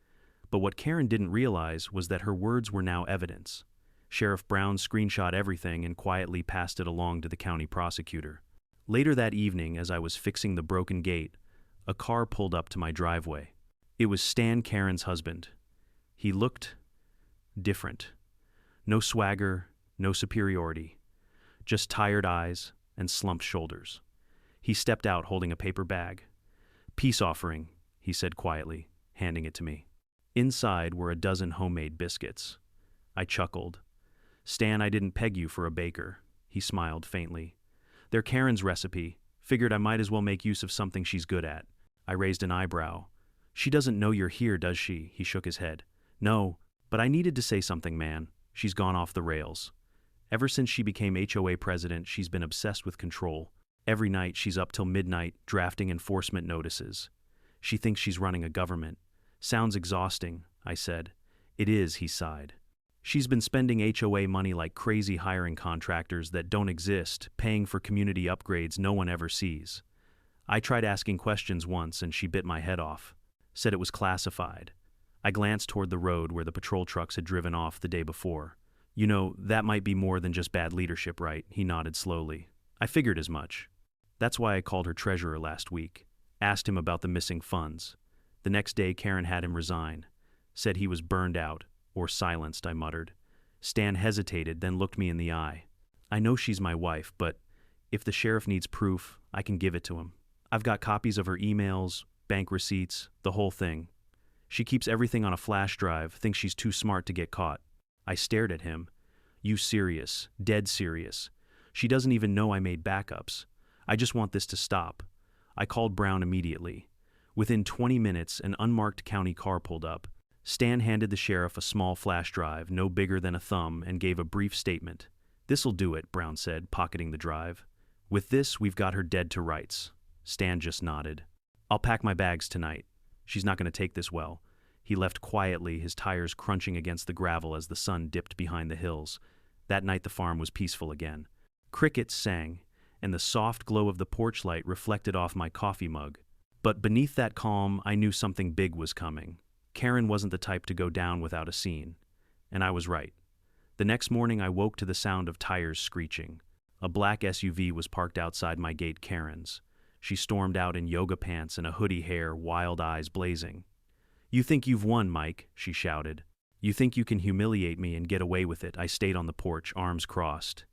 But what Karen didn't realize was that her words were now evidence. Sheriff Brown screenshot everything and quietly passed it along to the county prosecutor. Later that evening, as I was fixing the broken gate, a car pulled up to my driveway. It was Stan, Karen's husband. He looked different. No swagger, no superiority, just tired eyes and slumped shoulders. He stepped out holding a paper bag. "Peace offering," he said quietly, handing it to me. Inside were a dozen homemade biscuits. I chuckled. "Stan, I didn't peg you for a baker." He smiled faintly. "They're Karen's recipe. Figured I might as well make use of something she's good at." I raised an eyebrow. "She doesn't know you're here, does she?" He shook his head. "No, but I needed to say something, man. She's gone off the rails. Ever since she became HOA president, she's been obsessed with control. Every night she's up till midnight drafting enforcement notices. She thinks she's running a government. Sounds exhausting," I said. "It is," he sighed. "She's been spending HOA money like crazy, hiring contractors that don't exist, paying for community upgrades no one ever sees. I tried asking questions once and she bit my head off. Said it was classified." I glanced toward the road where the patrol trucks had driven off the day before. "You know, that might be more than just bad leadership, right?" He nodded slowly. "I figured as much. That's why I called her treasurer last week. Asked him about the missing funds. The next day, Karen had him resign. Said he was burned out, or silenced," I muttered. Stan hesitated, then looked me in the eye. "I know she's my wife, but if the sheriff needs proof, I can give it to him. I've got copies of her emails, bank receipts, the whole thing. She keeps everything on a flash drive, thinks she's too smart to get caught." I stared at him. "You serious? Dead serious? She doesn't even know I made backups. I just want this to stop." I called Brown immediately. Within 20 minutes, an unmarked county car pulled up. Stan handed the sheriff a small flash drive, no bigger than a thumb, and gave a brief statement. "This'll do it," Brown said, pocketing the drive. "With this, we've got her dead to rights." Stan just nodded. "I'll pack my bags tonight. She's not going to take this well." He left quietly, his tires crunching against the gravel as the sun dipped behind the hills. That night the farm was peaceful again. Crickets sang, and the soft glow of the porch light reflected off my coffee mug. But beneath that calm, I knew something big was coming. Karen wasn't the type to go down without a scene. And I was right. The next morning I woke to the sound of tires screeching. A black SUV was parked outside my gate, Karen's. She stormed out in yoga pants and a hoodie, hair, wild eyes blazing. "You think you've won, Mike," she shouted. "You think you can humiliate me and get away with it." I stayed on the porch, arms crossed.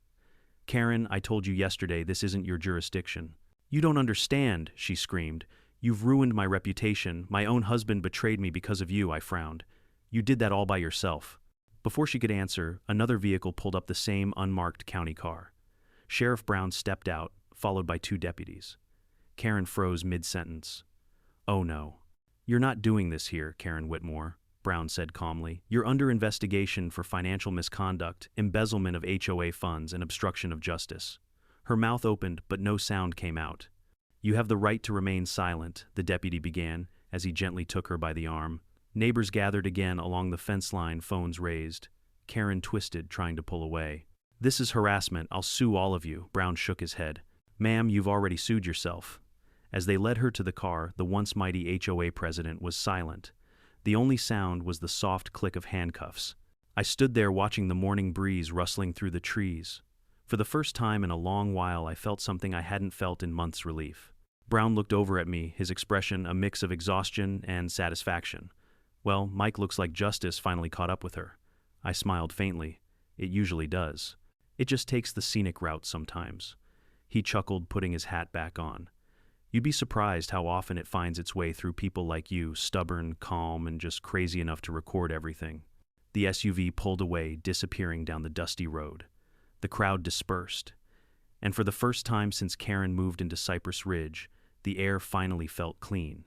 "Karen, I told you yesterday this isn't your jurisdiction." "You don't understand," she screamed. "You've ruined my reputation. My own husband betrayed me because of you," I frowned. "You did that all by yourself." Before she could answer, another vehicle pulled up, the same unmarked county car. Sheriff Brown stepped out, followed by 2 deputies. Karen froze mid-sentence. "Oh no. You're not doing this here, Karen Whitmore," Brown said calmly. "You're under investigation for financial misconduct, embezzlement of HOA funds, and obstruction of justice." Her mouth opened, but no sound came out. "You have the right to remain silent," the deputy began, as he gently took her by the arm. Neighbors gathered again along the fence line, phones raised. Karen twisted, trying to pull away. "This is harassment. I'll sue all of you." Brown shook his head. "Ma'am, you've already sued yourself." As they led her to the car, the once mighty HOA president was silent. The only sound was the soft click of handcuffs. I stood there watching the morning breeze rustling through the trees. For the first time in a long while, I felt something I hadn't felt in months: relief. Brown looked over at me, his expression a mix of exhaustion and satisfaction. "Well, Mike, looks like justice finally caught up with her." I smiled faintly. "It usually does. It just takes the scenic route sometimes." He chuckled, putting his hat back on. "You'd be surprised how often it finds its way through people like you, stubborn, calm, and just crazy enough to record everything." The SUV pulled away, disappearing down the dusty road. The crowd dispersed. And for the first time since Karen moved into Cypress Ridge, the air finally felt clean.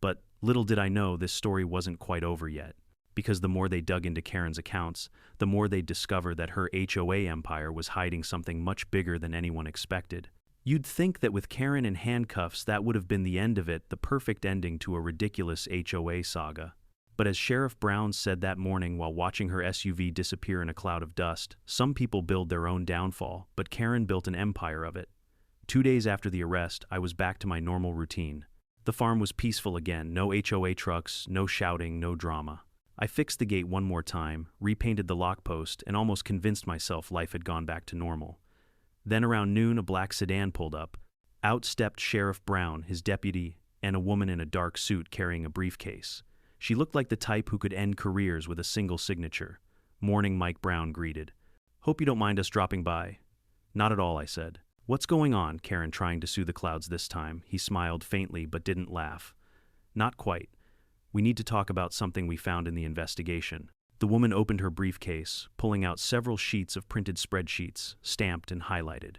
But little did I know this story wasn't quite over yet, because the more they dug into Karen's accounts, the more they'd discover that her HOA empire was hiding something much bigger than anyone expected. You'd think that with Karen in handcuffs, that would have been the end of it, the perfect ending to a ridiculous HOA saga. But as Sheriff Brown said that morning while watching her SUV disappear in a cloud of dust, some people build their own downfall, but Karen built an empire of it. 2 days after the arrest, I was back to my normal routine. The farm was peaceful again, no HOA trucks, no shouting, no drama. I fixed the gate one more time, repainted the lock post, and almost convinced myself life had gone back to normal. Then around noon, a black sedan pulled up. Out stepped Sheriff Brown, his deputy, and a woman in a dark suit carrying a briefcase. She looked like the type who could end careers with a single signature. "Morning," Mike Brown greeted. "Hope you don't mind us dropping by." "Not at all," I said. "What's going on?" Karen trying to soothe the clouds this time. He smiled faintly but didn't laugh. "Not quite. We need to talk about something we found in the investigation." The woman opened her briefcase, pulling out several sheets of printed spreadsheets, stamped and highlighted.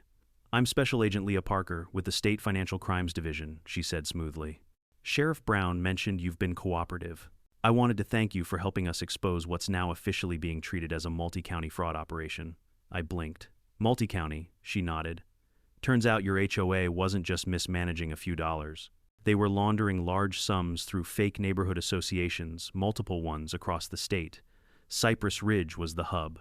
"I'm Special Agent Leah Parker with the State Financial Crimes Division," she said smoothly. "Sheriff Brown mentioned you've been cooperative. I wanted to thank you for helping us expose what's now officially being treated as a multi-county fraud operation." I blinked. "Multi-county," she nodded. "Turns out your HOA wasn't just mismanaging a few dollars. They were laundering large sums through fake neighborhood associations, multiple ones across the state. Cypress Ridge was the hub."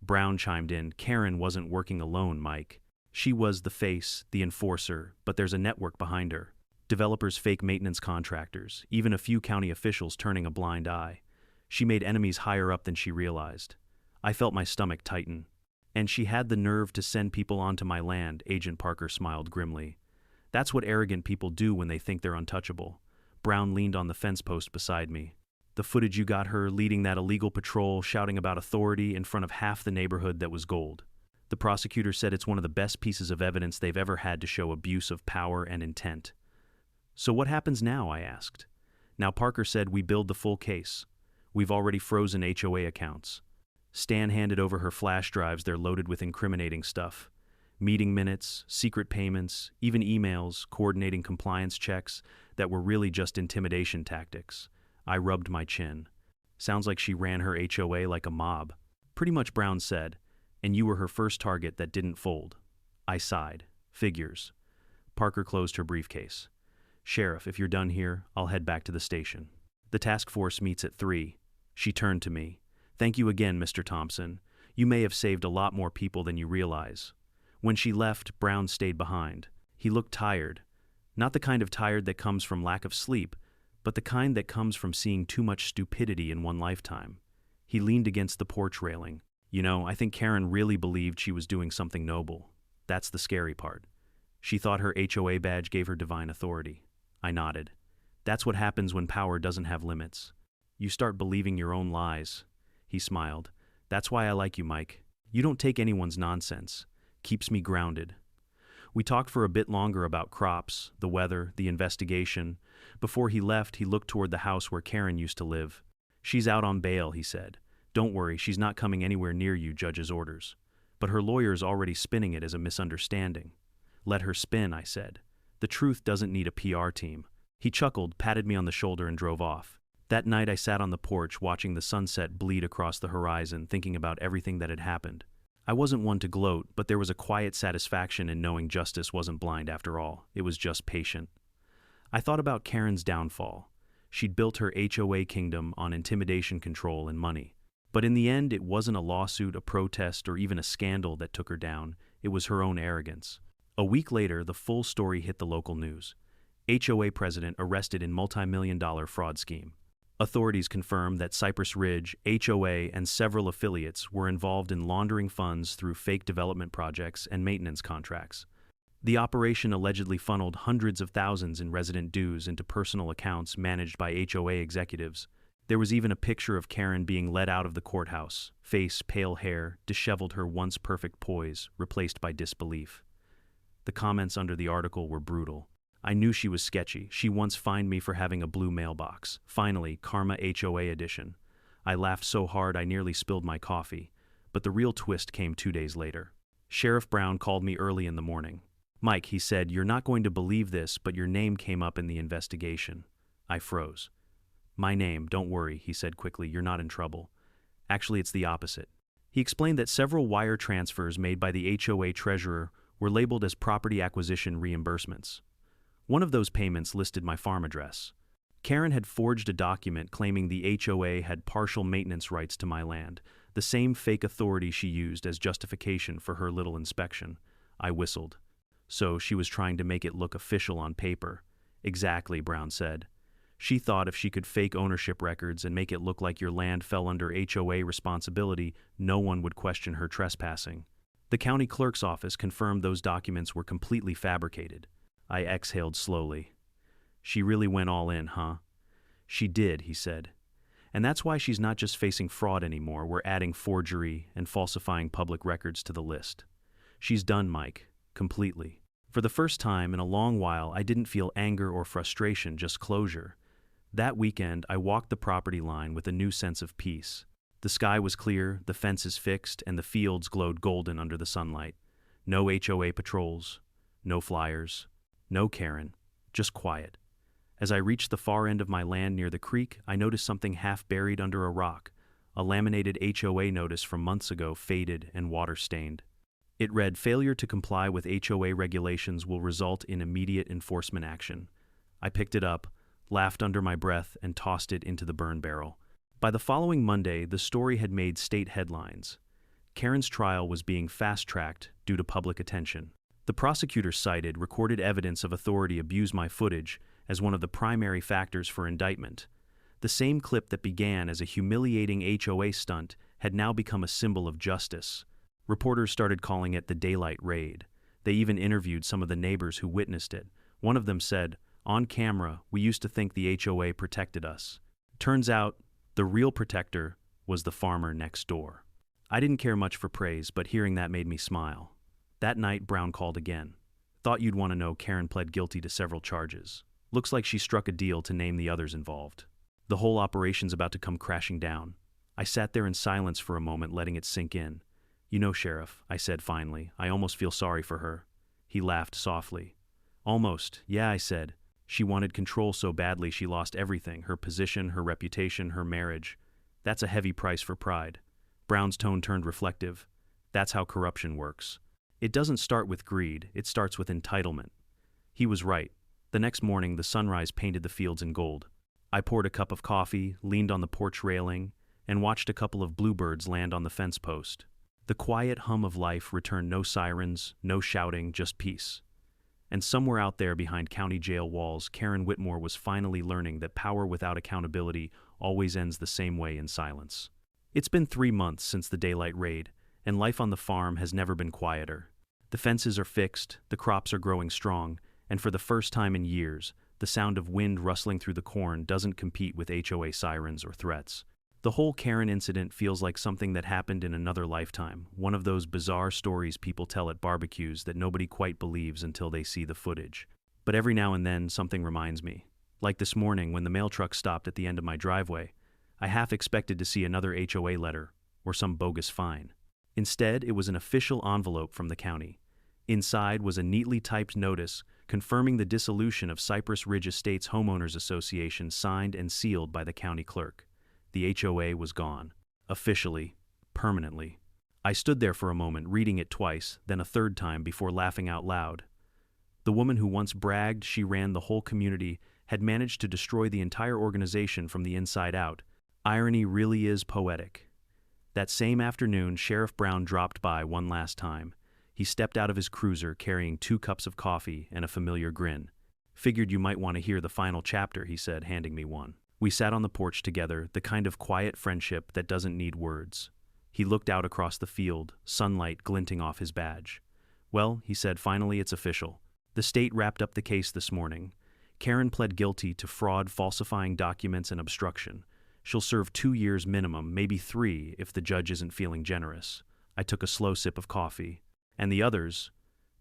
Brown chimed in. "Karen wasn't working alone, Mike. She was the face, the enforcer, but there's a network behind her. Developers, fake maintenance contractors, even a few county officials turning a blind eye. She made enemies higher up than she realized." I felt my stomach tighten. "And she had the nerve to send people onto my land," Agent Parker smiled grimly. "That's what arrogant people do when they think they're untouchable." Brown leaned on the fence post beside me. "The footage you got her leading that illegal patrol, shouting about authority in front of half the neighborhood, that was gold. The prosecutor said it's one of the best pieces of evidence they've ever had to show abuse of power and intent." "So what happens now?" I asked. Now Parker said we build the full case. We've already frozen HOA accounts. Stan handed over her flash drives. They're loaded with incriminating stuff. Meeting minutes, secret payments, even emails, coordinating compliance checks that were really just intimidation tactics. I rubbed my chin. "Sounds like she ran her HOA like a mob." "Pretty much," Brown said. "And you were her first target that didn't fold." I sighed. "Figures." Parker closed her briefcase. "Sheriff, if you're done here, I'll head back to the station. The task force meets at 3. She turned to me. "Thank you again, Mr. Thompson. You may have saved a lot more people than you realize." When she left, Brown stayed behind. He looked tired. Not the kind of tired that comes from lack of sleep, but the kind that comes from seeing too much stupidity in one lifetime. He leaned against the porch railing. "You know, I think Karen really believed she was doing something noble. That's the scary part. She thought her HOA badge gave her divine authority." I nodded. "That's what happens when power doesn't have limits. You start believing your own lies." He smiled. "That's why I like you, Mike. You don't take anyone's nonsense. Keeps me grounded." We talked for a bit longer about crops, the weather, the investigation. Before he left, he looked toward the house where Karen used to live. "She's out on bail," he said. "Don't worry, she's not coming anywhere near you, judge's orders. But her lawyer's already spinning it as a misunderstanding." "Let her spin," I said. "The truth doesn't need a PR team." He chuckled, patted me on the shoulder, and drove off. That night I sat on the porch watching the sunset bleed across the horizon, thinking about everything that had happened. I wasn't one to gloat, but there was a quiet satisfaction in knowing justice wasn't blind after all. It was just patient. I thought about Karen's downfall. She'd built her HOA kingdom on intimidation, control, and money. But in the end, it wasn't a lawsuit, a protest, or even a scandal that took her down. It was her own arrogance. A week later, the full story hit the local news. HOA president arrested in multi-million-dollar fraud scheme. Authorities confirmed that Cypress Ridge, HOA, and several affiliates were involved in laundering funds through fake development projects and maintenance contracts. The operation allegedly funneled hundreds of thousands in resident dues into personal accounts managed by HOA executives. There was even a picture of Karen being led out of the courthouse, face, pale hair, disheveled, her once perfect poise, replaced by disbelief. The comments under the article were brutal. I knew she was sketchy. She once fined me for having a blue mailbox. Finally, Karma HOA edition. I laughed so hard I nearly spilled my coffee, but the real twist came 2 days later. Sheriff Brown called me early in the morning. "Mike," he said, "you're not going to believe this, but your name came up in the investigation." I froze. "My name, don't worry," he said quickly, "you're not in trouble. Actually, it's the opposite." He explained that several wire transfers made by the HOA treasurer were labeled as property acquisition reimbursements. One of those payments listed my farm address. Karen had forged a document claiming the HOA had partial maintenance rights to my land, the same fake authority she used as justification for her little inspection. I whistled. "So she was trying to make it look official on paper." "Exactly," Brown said. "She thought if she could fake ownership records and make it look like your land fell under HOA responsibility, no one would question her trespassing." The county clerk's office confirmed those documents were completely fabricated. I exhaled slowly. "She really went all in, huh?" "She did," he said. "And that's why she's not just facing fraud anymore. We're adding forgery and falsifying public records to the list. She's done, Mike. Completely." For the first time in a long while, I didn't feel anger or frustration, just closure. That weekend, I walked the property line with a new sense of peace. The sky was clear, the fences fixed, and the fields glowed golden under the sunlight. No HOA patrols, no flyers, no Karen, just quiet. As I reached the far end of my land near the creek, I noticed something half buried under a rock, a laminated HOA notice from months ago, faded and water-stained. It read, "Failure to comply with HOA regulations will result in immediate enforcement action." I picked it up, laughed under my breath, and tossed it into the burn barrel. By the following Monday, the story had made state headlines. Karen's trial was being fast-tracked due to public attention. The prosecutor cited recorded evidence of authority abuse my footage as one of the primary factors for indictment. The same clip that began as a humiliating HOA stunt had now become a symbol of justice. Reporters started calling it the daylight raid. They even interviewed some of the neighbors who witnessed it. One of them said, "On camera, we used to think the HOA protected us. Turns out, the real protector was the farmer next door." I didn't care much for praise, but hearing that made me smile. That night, Brown called again. "Thought you'd want to know Karen pled guilty to several charges. Looks like she struck a deal to name the others involved. The whole operation's about to come crashing down." I sat there in silence for a moment, letting it sink in. "You know, Sheriff," I said finally, "I almost feel sorry for her." He laughed softly. "Almost, yeah," I said. "She wanted control so badly she lost everything, her position, her reputation, her marriage. That's a heavy price for pride." Brown's tone turned reflective. "That's how corruption works. It doesn't start with greed, it starts with entitlement." He was right. The next morning, the sunrise painted the fields in gold. I poured a cup of coffee, leaned on the porch railing, and watched a couple of bluebirds land on the fence post. The quiet hum of life returned, no sirens, no shouting, just peace. And somewhere out there behind county jail walls, Karen Whitmore was finally learning that power without accountability always ends the same way, in silence. It's been 3 months since the daylight raid, and life on the farm has never been quieter. The fences are fixed, the crops are growing strong, and for the first time in years, the sound of wind rustling through the corn doesn't compete with HOA sirens or threats. The whole Karen incident feels like something that happened in another lifetime, one of those bizarre stories people tell at barbecues that nobody quite believes until they see the footage. But every now and then, something reminds me. Like this morning when the mail truck stopped at the end of my driveway, I half expected to see another HOA letter or some bogus fine. Instead, it was an official envelope from the county. Inside was a neatly typed notice confirming the dissolution of Cypress Ridge Estates Homeowners Association, signed and sealed by the county clerk. The HOA was gone. Officially. Permanently. I stood there for a moment, reading it twice, then a third time before laughing out loud. The woman who once bragged she ran the whole community had managed to destroy the entire organization from the inside out. Irony really is poetic. That same afternoon, Sheriff Brown dropped by one last time. He stepped out of his cruiser carrying 2 cups of coffee and a familiar grin. "Figured you might want to hear the final chapter," he said, handing me one. We sat on the porch together, the kind of quiet friendship that doesn't need words. He looked out across the field, sunlight glinting off his badge. "Well," he said, "finally it's official. The state wrapped up the case this morning. Karen pled guilty to fraud, falsifying documents, and obstruction. She'll serve 2 years minimum, maybe 3 if the judge isn't feeling generous." I took a slow sip of coffee. "And the others?"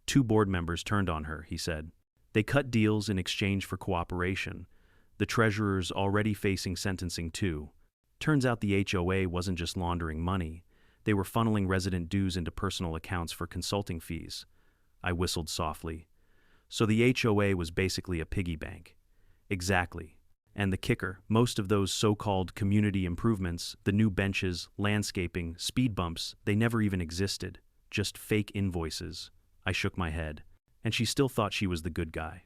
2 board members turned on her," he said. "They cut deals in exchange for cooperation. The treasurer's already facing sentencing too." Turns out the HOA wasn't just laundering money, they were funneling resident dues into personal accounts for consulting fees. I whistled softly. So the HOA was basically a piggy bank. Exactly. And the kicker, most of those so-called community improvements, the new benches, landscaping, speed bumps, they never even existed. Just fake invoices. I shook my head. And she still thought she was the good guy.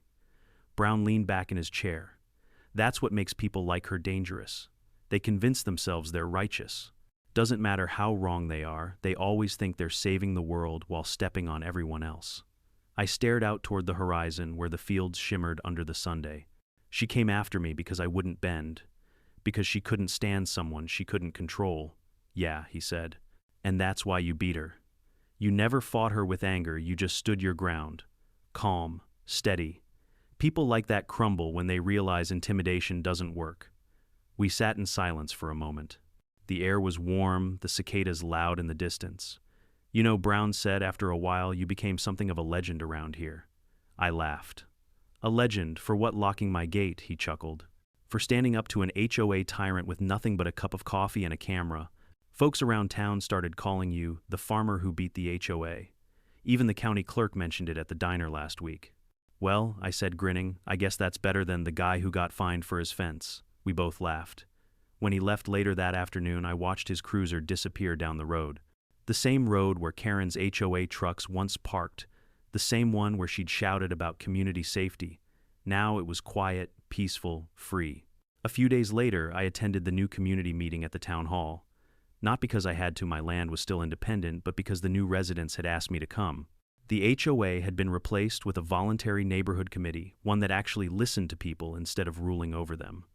Brown leaned back in his chair. That's what makes people like her dangerous. They convince themselves they're righteous. Doesn't matter how wrong they are, they always think they're saving the world while stepping on everyone else. I stared out toward the horizon where the fields shimmered under the Sunday. She came after me because I wouldn't bend, because she couldn't stand someone she couldn't control. Yeah, he said. And that's why you beat her. You never fought her with anger, you just stood your ground. Calm, steady. People like that crumble when they realize intimidation doesn't work. We sat in silence for a moment. The air was warm, the cicadas loud in the distance. You know, Brown said after a while you became something of a legend around here. I laughed. A legend for what, locking my gate, he chuckled. For standing up to an HOA tyrant with nothing but a cup of coffee and a camera. Folks around town started calling you the farmer who beat the HOA. Even the county clerk mentioned it at the diner last week. Well, I said, grinning, I guess that's better than the guy who got fined for his fence. We both laughed. When he left later that afternoon, I watched his cruiser disappear down the road. The same road where Karen's HOA trucks once parked. The same one where she'd shouted about community safety. Now it was quiet, peaceful, free. A few days later, I attended the new community meeting at the town hall. Not because I had to, my land was still independent, but because the new residents had asked me to come. The HOA had been replaced with a voluntary neighborhood committee, one that actually listened to people instead of ruling over them.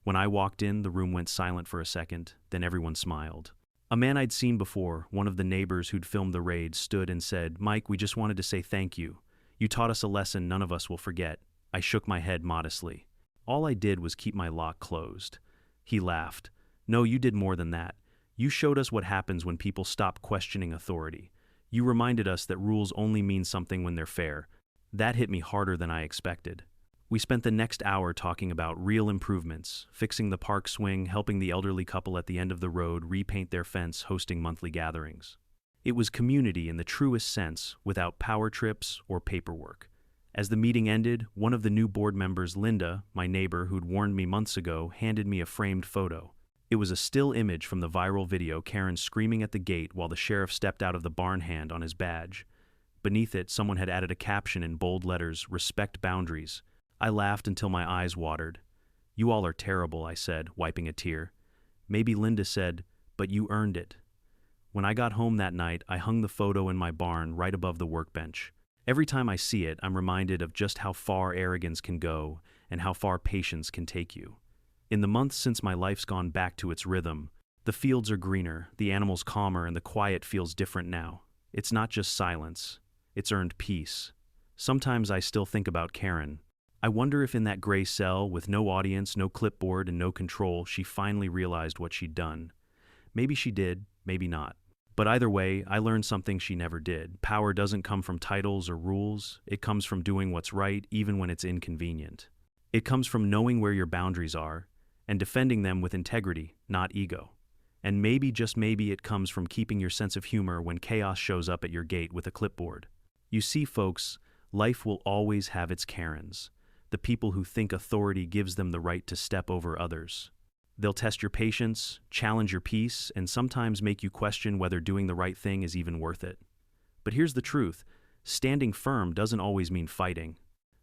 When I walked in, the room went silent for a second, then everyone smiled. A man I'd seen before, one of the neighbors who'd filmed the raid, stood and said, "Mike, we just wanted to say thank you. You taught us a lesson none of us will forget." I shook my head modestly. All I did was keep my lock closed. He laughed. "No, you did more than that. You showed us what happens when people stop questioning authority. You reminded us that rules only mean something when they're fair." That hit me harder than I expected. We spent the next hour talking about real improvements, fixing the park swing, helping the elderly couple at the end of the road repaint their fence, hosting monthly gatherings. It was community in the truest sense, without power trips or paperwork. As the meeting ended, one of the new board members, Linda, my neighbor who'd warned me months ago, handed me a framed photo. It was a still image from the viral video, Karen screaming at the gate while the sheriff stepped out of the barn hand on his badge. Beneath it, someone had added a caption in bold letters, "Respect boundaries." I laughed until my eyes watered. "You all are terrible," I said, wiping a tear. Maybe Linda said, "But you earned it." When I got home that night, I hung the photo in my barn right above the workbench. Every time I see it, I'm reminded of just how far arrogance can go and how far patience can take you. In the months since my life's gone back to its rhythm, the fields are greener, the animals calmer, and the quiet feels different now. It's not just silence, it's earned peace. Sometimes I still think about Karen. I wonder if in that gray cell, with no audience, no clipboard, and no control, she finally realized what she'd done. Maybe she did, maybe not. But either way, I learned something she never did. Power doesn't come from titles or rules. It comes from doing what's right, even when it's inconvenient. It comes from knowing where your boundaries are and defending them with integrity, not ego. And maybe, just maybe, it comes from keeping your sense of humor when chaos shows up at your gate with a clipboard. You see, folks, life will always have its Karens. The people who think authority gives them the right to step over others. They'll test your patience, challenge your peace, and sometimes make you question whether doing the right thing is even worth it. But here's the truth. Standing firm doesn't always mean fighting.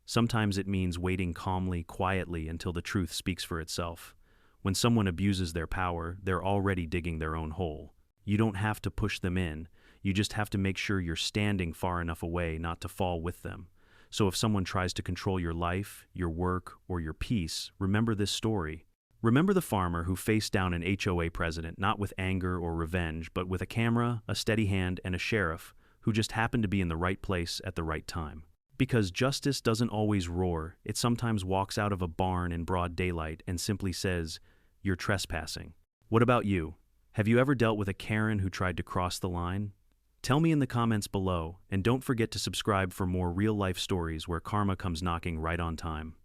Sometimes it means waiting calmly, quietly, until the truth speaks for itself. When someone abuses their power, they're already digging their own hole. You don't have to push them in. You just have to make sure you're standing far enough away not to fall with them. So if someone tries to control your life, your work, or your peace, remember this story. Remember the farmer who faced down an HOA president, not with anger or revenge, but with a camera, a steady hand, and a sheriff who just happened to be in the right place at the right time. Because justice doesn't always roar, it sometimes walks out of a barn in broad daylight and simply says, "You're trespassing." What about you? Have you ever dealt with a Karen who tried to cross the line? Tell me in the comments below, and don't forget to subscribe for more real-life stories where karma comes knocking right on time.